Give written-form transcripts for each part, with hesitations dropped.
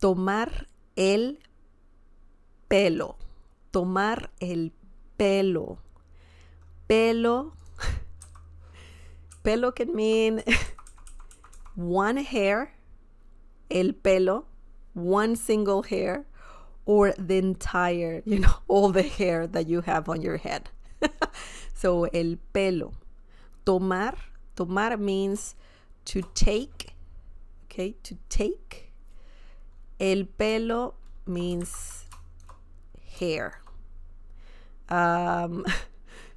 Tomar el pelo. Tomar el pelo. Pelo. Pelo can mean one hair. El pelo. One single hair. Or the entire, all the hair that you have on your head. So, el pelo. Tomar means to take, okay, to take. El pelo means hair.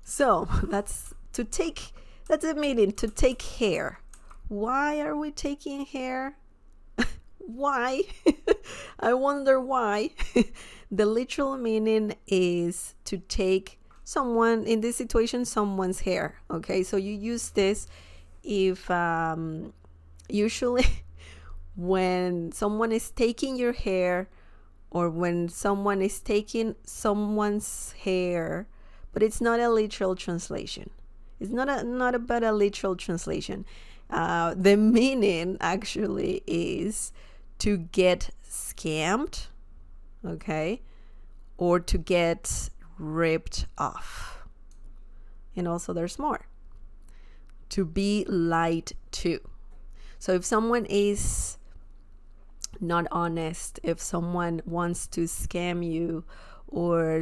So, that's to take, that's the meaning, to take hair. Why are we taking hair? Why? I wonder why. The literal meaning is to take someone, in this situation, someone's hair. Okay, so you use this if usually when someone is taking your hair, or when someone is taking someone's hair, but it's not a literal translation. It's not about a literal translation. The meaning actually is to get scammed, okay, or to get ripped off. And also there's more. To be lied to. So if someone is not honest, if someone wants to scam you, or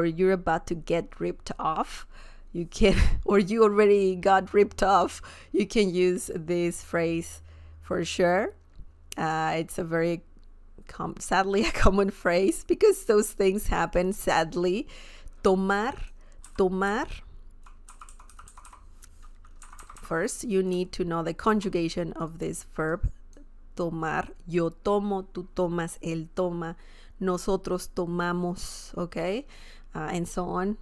you're about to get ripped off, you can, or you already got ripped off, you can use this phrase for sure. It's a very sadly a common phrase because those things happen, sadly. Tomar. First, you need to know the conjugation of this verb. Tomar. Yo tomo, tú tomas, él toma, nosotros tomamos, okay? And so on.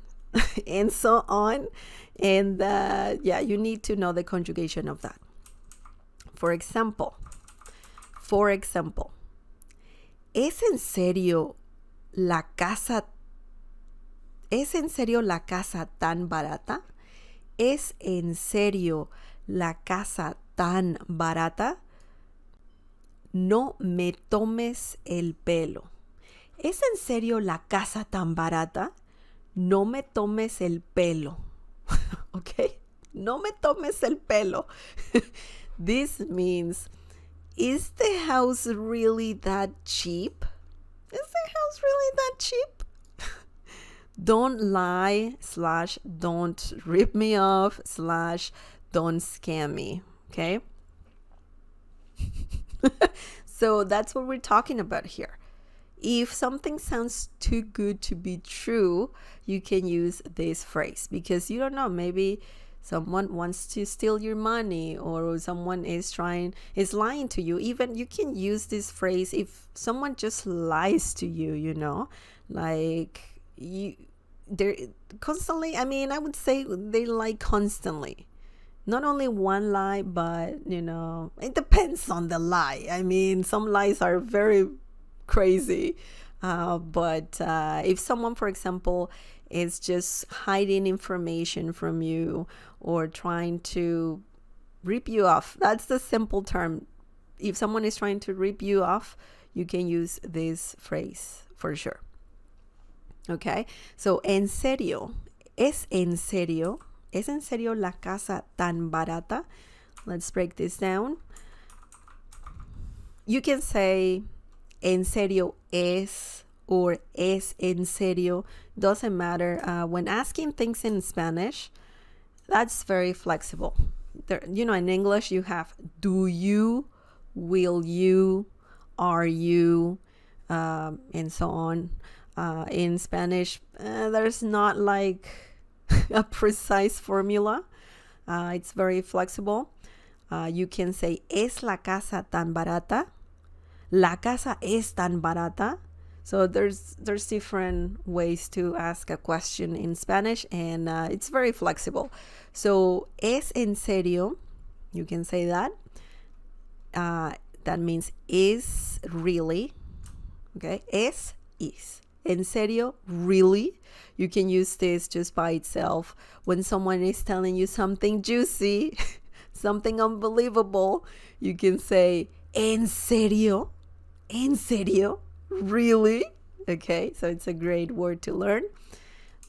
And so on. And yeah, you need to know the conjugation of that. For example, ¿es en serio la casa tan barata? ¿Es en serio la casa tan barata? No me tomes el pelo. ¿Es en serio la casa tan barata? No me tomes el pelo. Okay? No me tomes el pelo. This means, is the house really that cheap? Is the house really that cheap? Don't lie / don't rip me off / don't scam me. Okay? So that's what we're talking about here. If something sounds too good to be true, you can use this phrase because you don't know, maybe someone wants to steal your money, or someone is lying to you. Even you can use this phrase if someone just lies to you, like they're constantly, I would say they lie constantly. Not only one lie, but it depends on the lie. Some lies are very crazy, but if someone, for example, is just hiding information from you or trying to rip you off, that's the simple term. If someone is trying to rip you off, you can use this phrase for sure. Okay, so en serio, ¿es en serio la casa tan barata? Let's break this down. You can say en serio es, or es en serio, doesn't matter. When asking things in Spanish, that's very flexible. There, in English you have do you, will you, are you, and so on. In Spanish, there's not like a precise formula. It's very flexible. You can say ¿es la casa tan barata? La casa es tan barata. So there's different ways to ask a question in Spanish, and it's very flexible. So ¿es en serio? You can say that. That means is really. Okay, es is. En serio, really? You can use this just by itself when someone is telling you something juicy, something unbelievable. You can say en serio. ¿En serio? Really? Okay, so it's a great word to learn.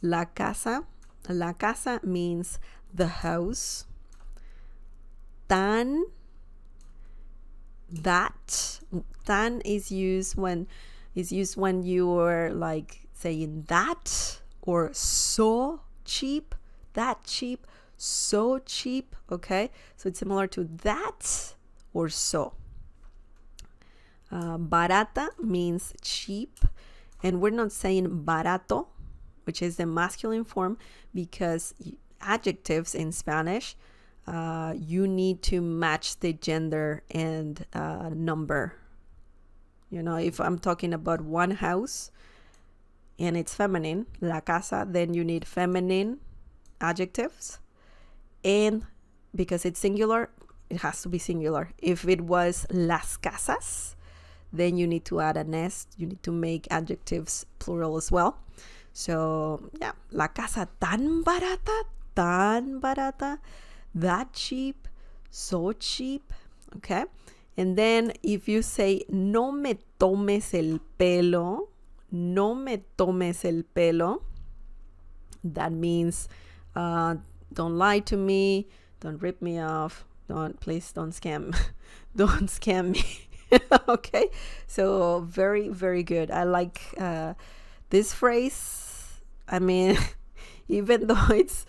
La casa. La casa means the house. Tan, that. Tan is used when you're like saying that, or so cheap, that cheap, so cheap. Okay, so it's similar to that or so. Barata means cheap, and we're not saying barato, which is the masculine form, because adjectives in Spanish, you need to match the gender and number. You know, if I'm talking about one house and it's feminine, la casa, then you need feminine adjectives. And because it's singular, it has to be singular. If it was las casas, then you need to add an S. You need to make adjectives plural as well. So yeah, la casa tan barata, that cheap, so cheap. Okay. And then if you say no me tomes el pelo, no me tomes el pelo, that means don't lie to me, don't rip me off, please don't scam don't scam me. Okay, so very, very good. I like this phrase. I mean, even though it's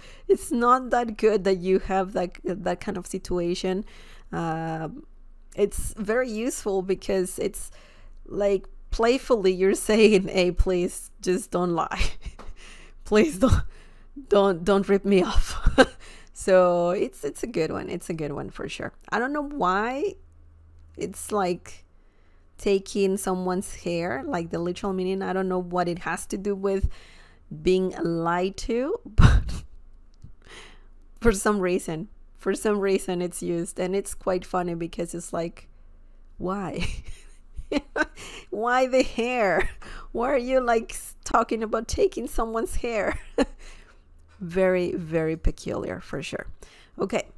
not that good that you have that kind of situation, it's very useful because it's like playfully you're saying, hey, please just don't lie. Please don't rip me off. So it's a good one. It's a good one for sure. I don't know why it's like taking someone's hair, like the literal meaning. I don't know what it has to do with being lied to, but for some reason it's used, and it's quite funny because it's like, why? Why the hair? Why are you like talking about taking someone's hair? Very, very peculiar for sure. Okay.